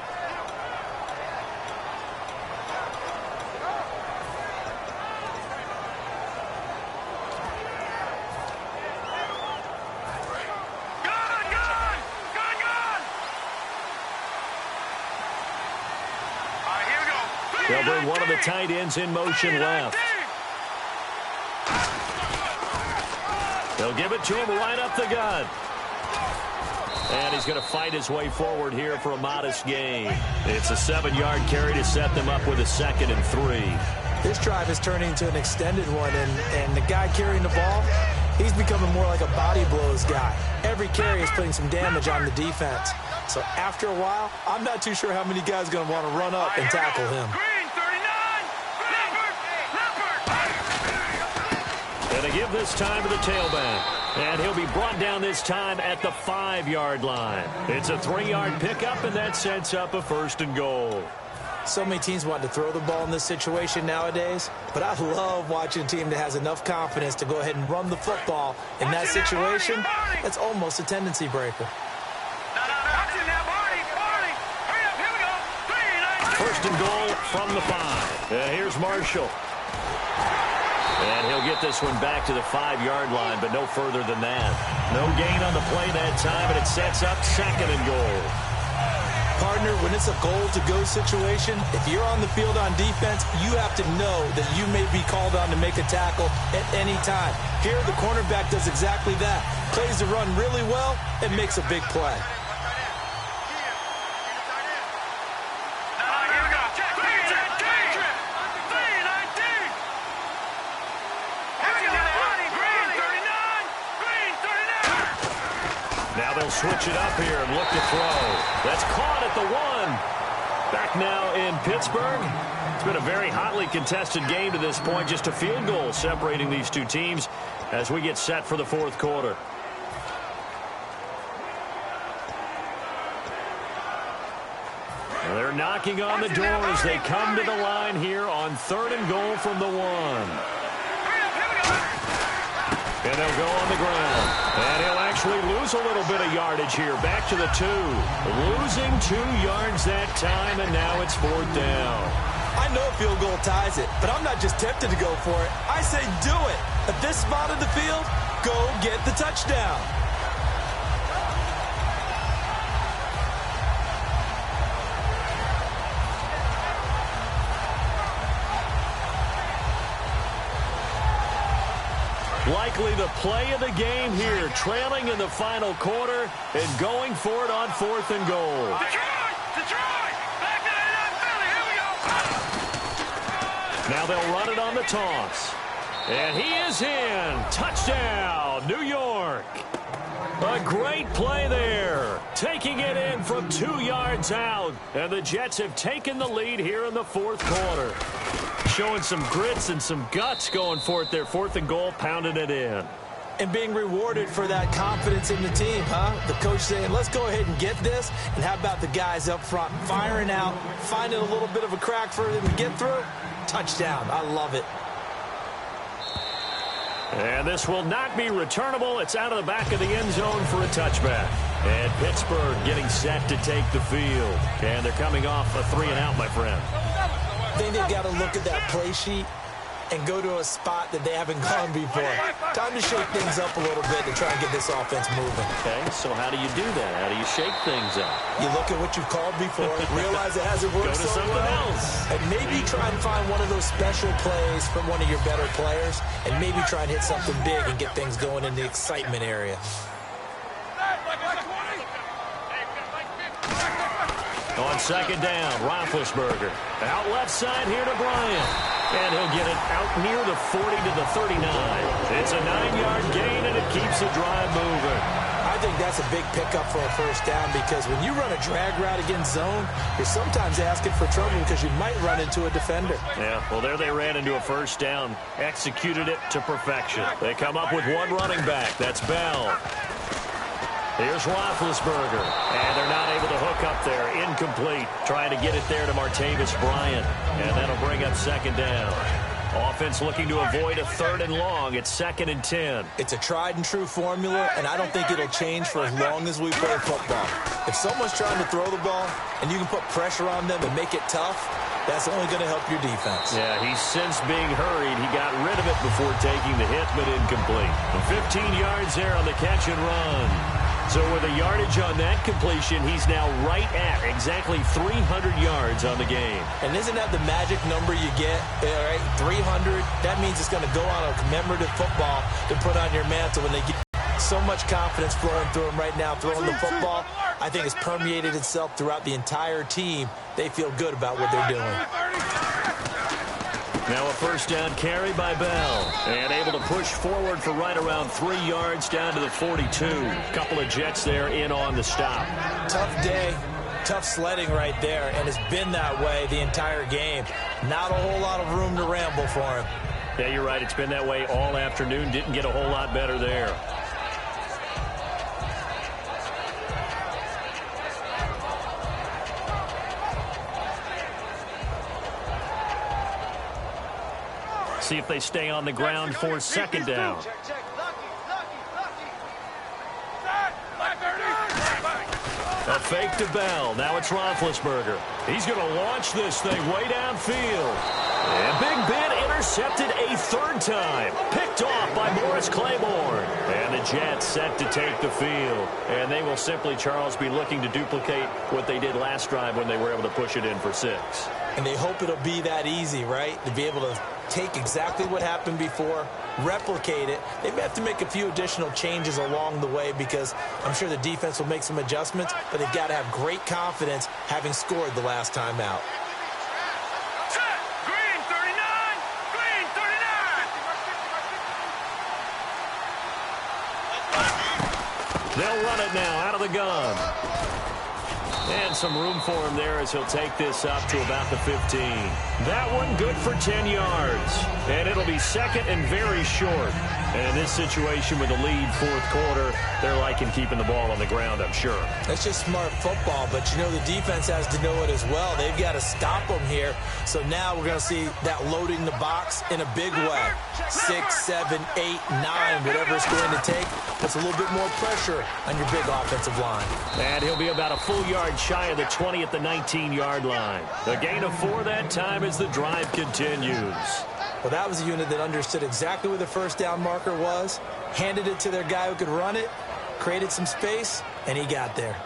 They'll bring one of the tight ends in motion left. They'll give it to him right up the gut. And he's going to fight his way forward here for a modest gain. It's a 7-yard carry to set them up with a 2nd and 3. This drive is turning into an extended one, and the guy carrying the ball, he's becoming more like a body blows guy. Every carry is putting some damage on the defense. So after a while, I'm not too sure how many guys are going to want to run up and tackle him. Going to give this time to the tailback. And he'll be brought down this time at the 5-yard line. It's a 3-yard pickup, and that sets up a 1st and goal. So many teams want to throw the ball in this situation nowadays, but I love watching a team that has enough confidence to go ahead and run the football. In that situation, that's almost a tendency breaker. 1st and goal from the 5. Here's Marshall. And he'll get this one back to the 5-yard line, but no further than that. No gain on the play that time, and it sets up 2nd and goal. Partner, when it's a goal-to-go situation, if you're on the field on defense, you have to know that you may be called on to make a tackle at any time. Here, the cornerback does exactly that. Plays the run really well and makes a big play. Now they'll switch it up here and look to throw. That's caught at the 1. Back now in Pittsburgh. It's been a very hotly contested game to this point. Just a field goal separating these two teams as we get set for the 4th quarter. They're knocking on the door as they come to the line here on 3rd and goal from the 1. And they'll go on the ground. And he'll actually lose a little bit of yardage here. Back to the 2. Losing 2 yards that time, and now it's 4th down. I know a field goal ties it, but I'm not just tempted to go for it. I say do it. At this spot of the field, go get the touchdown. Likely the play of the game here, trailing in the final quarter and going for it on 4th and goal. Detroit! Back to Philly, here we go! Now they'll run it on the toss. And he is in. Touchdown, New York. A great play there. Taking it in from 2 yards out. And the Jets have taken the lead here in the 4th quarter. Showing some grits and some guts going for it there. 4th and goal, pounding it in. And being rewarded for that confidence in the team, huh? The coach saying, let's go ahead and get this. And how about the guys up front firing out, finding a little bit of a crack for them to get through? Touchdown. I love it. And this will not be returnable. It's out of the back of the end zone for a touchback. And Pittsburgh getting set to take the field. And they're coming off a 3-and-out, my friend. I think they've got to look at that play sheet and go to a spot that they haven't gone before. Time to shake things up a little bit to try and get this offense moving. Okay, so how do you do that? How do you shake things up? You look at what you've called before, realize it hasn't worked so well, and maybe try and find one of those special plays from one of your better players, and maybe try and hit something big and get things going in the excitement area. On 2nd down, Roethlisberger. Out left side here to Bryant. And he'll get it out near the 40 to the 39. It's a 9-yard gain, and it keeps the drive moving. I I think that's a big pickup for a first down because when you run a drag route against zone, you're sometimes asking for trouble because you might run into a defender. Yeah, well, there they ran into a first down, executed it to perfection. They come up with one running back. That's Bell. Here's Roethlisberger, and they're not able to hook up there. Incomplete. Trying to get it there to Martavis Bryant, and that'll bring up second down. Offense looking to avoid a 3rd and long. It's 2nd and 10. It's a tried-and-true formula, and I don't think it'll change for as long as we play football. If someone's trying to throw the ball and you can put pressure on them and make it tough, that's only going to help your defense. Yeah, he's since being hurried. He got rid of it before taking the hit, but incomplete. 15 yards there on the catch and run. So with a yardage on that completion, he's now right at exactly 300 yards on the game. And isn't that the magic number you get? All right, 300. That means it's going to go on a commemorative football to put on your mantle when they get so much confidence flowing through them right now, throwing the football. I think it's permeated itself throughout the entire team. They feel good about what they're doing. Now a first down carry by Bell. And able to push forward for right around 3 yards down to the 42. Couple of Jets there in on the stop. Tough day, tough sledding right there, and it's been that way the entire game. Not a whole lot of room to ramble for him. Yeah, you're right. It's been that way all afternoon. Didn't get a whole lot better there. See if they stay on the ground for second down. A fake to Bell. Now it's Roethlisberger. He's going to launch this thing way downfield. And Big Ben intercepted a 3rd time. Picked off by Morris Claiborne. And the Jets set to take the field. And they will simply, Charles, be looking to duplicate what they did last drive when they were able to push it in for 6. And they hope it'll be that easy, right? To be able to take exactly what happened before, replicate it. They may have to make a few additional changes along the way because I'm sure the defense will make some adjustments, but they've got to have great confidence having scored the last time out. Green 39! Green 39! They'll run it now out of the gun. And some room for him there as he'll take this up to about the 15. That one good for 10 yards. And it'll be 2nd and very short. And in this situation with the lead 4th quarter, they're liking keeping the ball on the ground, I'm sure. That's just smart football, but you know the defense has to know it as well. They've got to stop them here. So now we're going to see that loading the box in a big way. 6, 7, 8, 9, whatever it's going to take. Puts a little bit more pressure on your big offensive line. And he'll be about a full yard shy of the 20 at the 19-yard line. A gain of 4 that time as the drive continues. Well, that was a unit that understood exactly where the first down marker was, handed it to their guy who could run it, created some space, and he got there.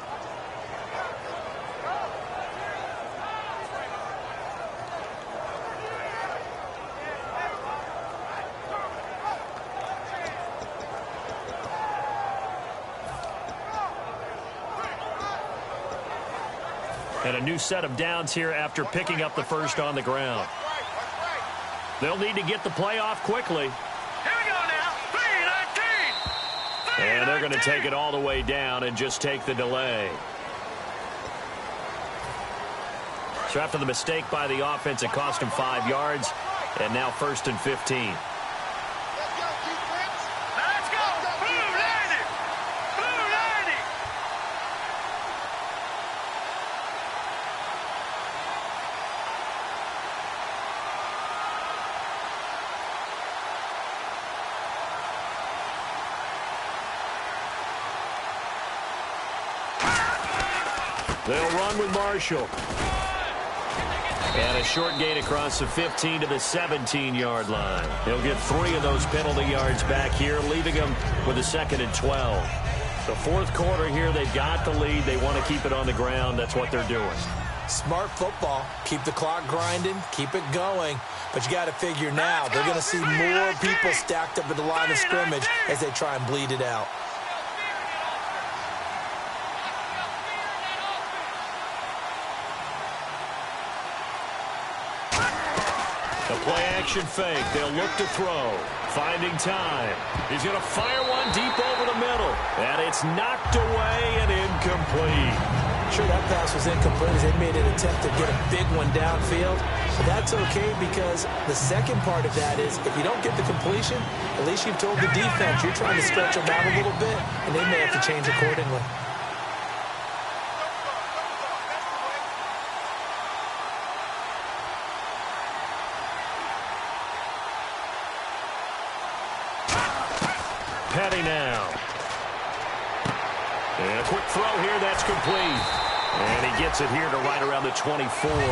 And a new set of downs here after picking up the first on the ground. They'll need to get the play off quickly. Here we go now. 3-19. And they're going to take it all the way down and just take the delay. So after the mistake by the offense, it cost him 5 yards. And now 1st and 15. They'll run with Marshall. And a short gain across the 15 to the 17-yard line. He'll get 3 of those penalty yards back here, leaving them with a 2nd and 12. The 4th quarter here, they've got the lead. They want to keep it on the ground. That's what they're doing. Smart football. Keep the clock grinding. Keep it going. But you got to figure now, they're going to see more people stacked up at the line of scrimmage as they try and bleed it out. The play-action fake. They'll look to throw. Finding time. He's going to fire one deep over the middle. And it's knocked away and incomplete. Sure, that pass was incomplete as they made an attempt to get a big one downfield. But that's okay because the second part of that is if you don't get the completion, at least you've told the defense you're trying to stretch them out a little bit, and they may have to change accordingly. Petty now. And a quick throw here, that's complete. And he gets it here to right around the 24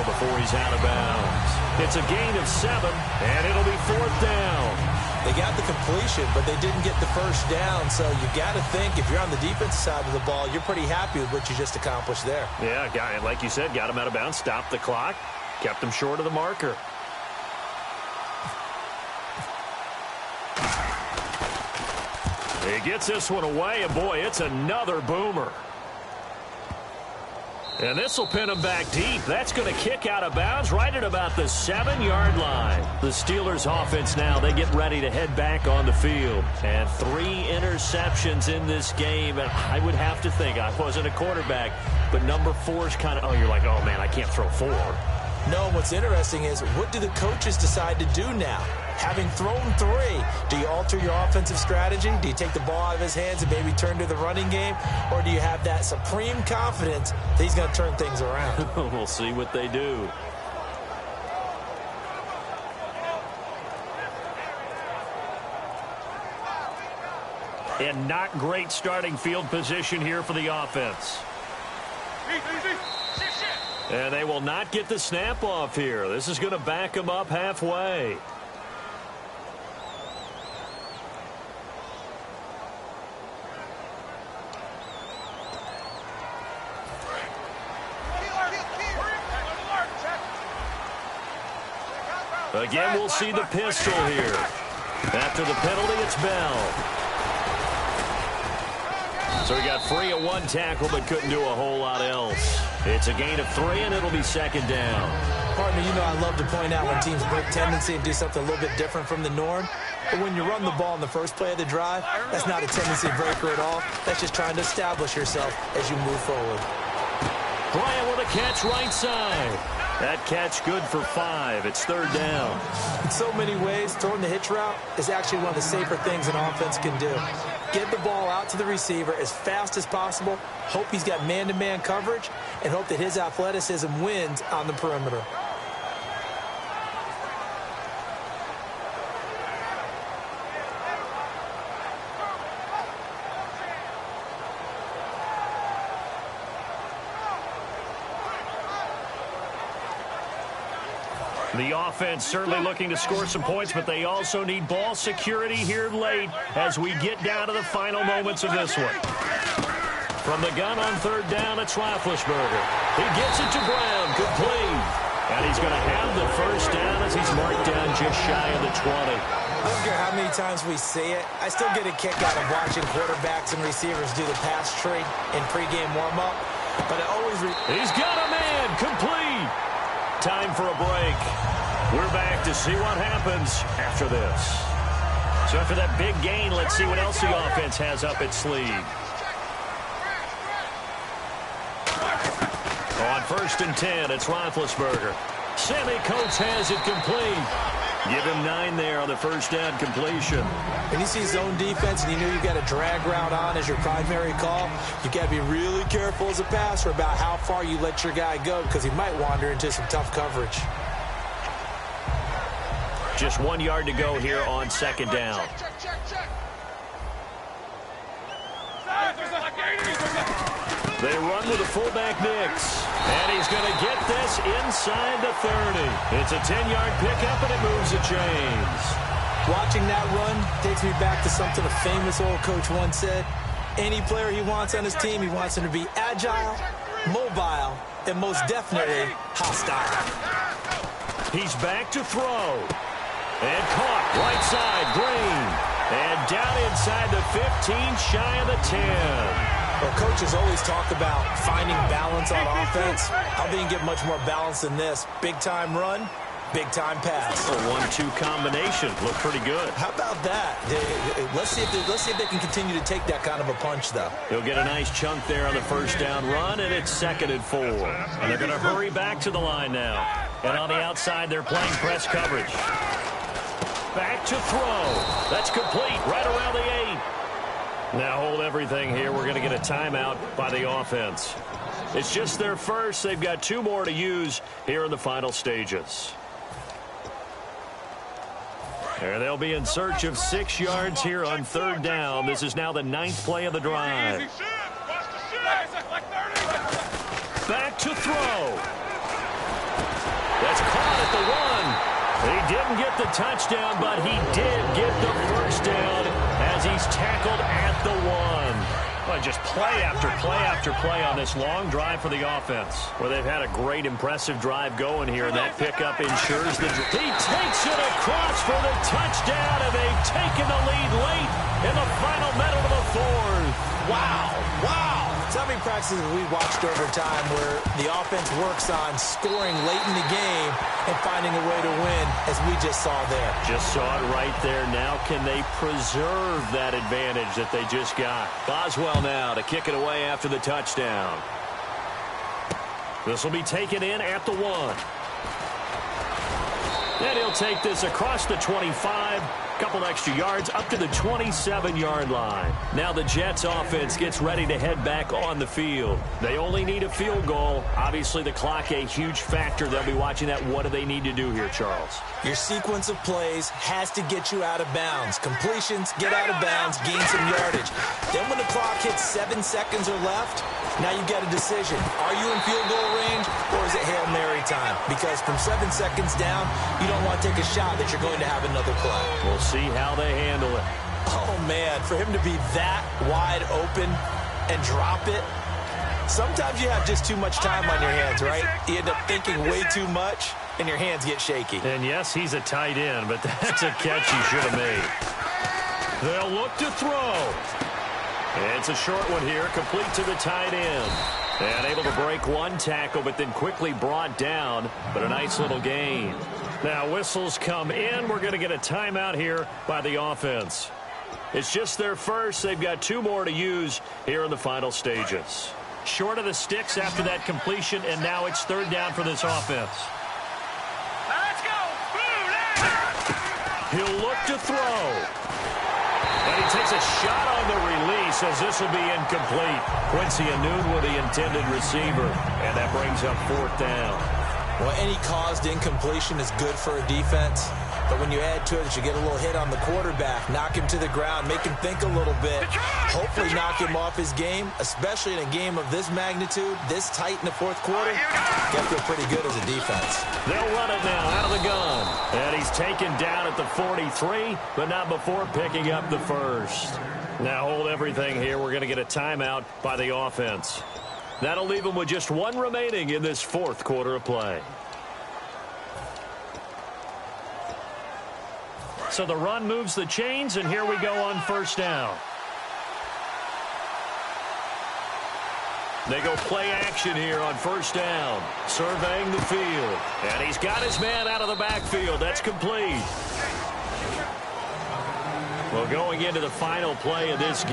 before he's out of bounds. It's a gain of 7, and it'll be 4th down. They got the completion, but they didn't get the first down, so you got to think if you're on the defensive side of the ball, you're pretty happy with what you just accomplished there. Yeah, like you said, got him out of bounds, stopped the clock, kept him short of the marker. He gets this one away, and boy, it's another boomer. And this will pin him back deep. That's going to kick out of bounds right at about the 7-yard line. The Steelers offense now, they get ready to head back on the field. And 3 interceptions in this game. And I would have to think, I wasn't a quarterback, but number 4 is kind of, oh, you're like, oh, man, I can't throw 4. No, what's interesting is what do the coaches decide to do now? Having thrown 3, do you alter your offensive strategy? Do you take the ball out of his hands and maybe turn to the running game? Or do you have that supreme confidence that he's going to turn things around? We'll see what they do. And not great starting field position here for the offense. And they will not get the snap off here. This is going to back them up halfway. Again, we'll see the pistol here. After the penalty, it's Bell. So he got free of 1 tackle, but couldn't do a whole lot else. It's a gain of 3, and it'll be 2nd down. Partner, you know I love to point out when teams break tendency and do something a little bit different from the norm. But when you run the ball in the first play of the drive, that's not a tendency breaker at all. That's just trying to establish yourself as you move forward. Bryant with a catch right side. That catch good for 5. It's 3rd down. In so many ways, throwing the hitch route is actually one of the safer things an offense can do. Get the ball out to the receiver as fast as possible, hope he's got man-to-man coverage, and hope that his athleticism wins on the perimeter. The offense certainly looking to score some points, but they also need ball security here late as we get down to the final moments of this one. From the gun on 3rd down, it's Roethlisberger. He gets it to Brown, complete. And he's going to have the first down as he's marked down just shy of the 20. I don't care how many times we see it. I still get a kick out of watching quarterbacks and receivers do the pass tree in pregame warm-up. But it always... He's got a man, complete. Time for a break. We're back to see what happens after this. So after that big gain, let's see what else the offense has up its sleeve. On 1st and 10, it's Roethlisberger. Sammy Coates has it complete. Give him 9 there on the first down completion. When you see zone defense and you know you've got a drag route on as your primary call, you've got to be really careful as a passer about how far you let your guy go because he might wander into some tough coverage. Just 1 yard to go here on 2nd down. They run with a fullback mix. And he's going to get this inside the 30. It's a 10-yard pickup, and it moves the chains. Watching that run takes me back to something a famous old coach once said. Any player he wants on his team, he wants him to be agile, mobile, and most definitely hostile. He's back to throw. And caught right side, Green. And down inside the 15, shy of the 10. Well, coaches always talk about finding balance on offense. How they can get much more balance than this? Big time run, Big-time pass. A 1-2 combination. Looked pretty good. How about that? Let's see if they can continue to take that kind of a punch, though. He'll get a nice chunk there on the first down run, and it's 2nd and 4. And they're going to hurry back to the line now. And on the outside, they're playing press coverage. Back to throw. That's complete right around the 8. Now hold everything here. We're going to get a timeout by the offense. It's just their first. They've got 2 more to use here in the final stages. And they'll be in search of 6 yards here on 3rd down. This is now the 9th play of the drive. Back to throw. That's caught at the 1. He didn't get the touchdown, but he did get the first down as he's tackled at the 1. Well, just play after play after play on this long drive for the offense. Well, they've had a great, impressive drive going here, and that pickup ensures that he takes it across for the touchdown, and they've taken the lead late in the final minute of the 4th. Wow. So many practices we watched over time where the offense works on scoring late in the game and finding a way to win, as we just saw there. Just saw it right there. Now can they preserve that advantage that they just got? Boswell now to kick it away after the touchdown. This will be taken in at the 1. And he'll take this across the 25. Couple extra yards up to the 27-yard line. Now the Jets offense gets ready to head back on the field. They only need a field goal. Obviously the clock a huge factor. They'll be watching that. What do they need to do here, Charles? Your sequence of plays has to get you out of bounds. Completions, get out of bounds, gain some yardage. Then when the clock hits 7 seconds or left, now you get a decision. Are you in field goal range, or is it Hail Mary time? Because from 7 seconds down, you don't want to take a shot that you're going to have another play. We'll see how they handle it. Oh, man, for him to be that wide open and drop it, sometimes you have just too much time on your hands, right? You end up thinking way too much, and your hands get shaky. And, yes, he's a tight end, but that's a catch he should have made. They'll look to throw. It's a short one here, complete to the tight end. And able to break 1 tackle, but then quickly brought down, but a nice little gain. Now whistles come in. We're going to get a timeout here by the offense. It's just their first. They've got 2 more to use here in the final stages. Short of the sticks after that completion, and now it's 3rd down for this offense. Now let's go. He'll look to throw. And he takes a shot on the release as this will be incomplete. Quincy Anoon with the intended receiver. And that brings up 4th down. Well, any caused incompletion is good for a defense. But when you add to it, you get a little hit on the quarterback, knock him to the ground, make him think a little bit, hopefully knock him off his game, especially in a game of this magnitude, this tight in the 4th quarter. Got to feel pretty good as a defense. They'll run it now out of the gun. And he's taken down at the 43, but not before picking up the first. Now hold everything here. We're going to get a timeout by the offense. That'll leave them with just 1 remaining in this 4th quarter of play. So the run moves the chains, and here we go on 1st down. They go play action here on 1st down, surveying the field. And he's got his man out of the backfield. That's complete. Well, going into the final play of this game.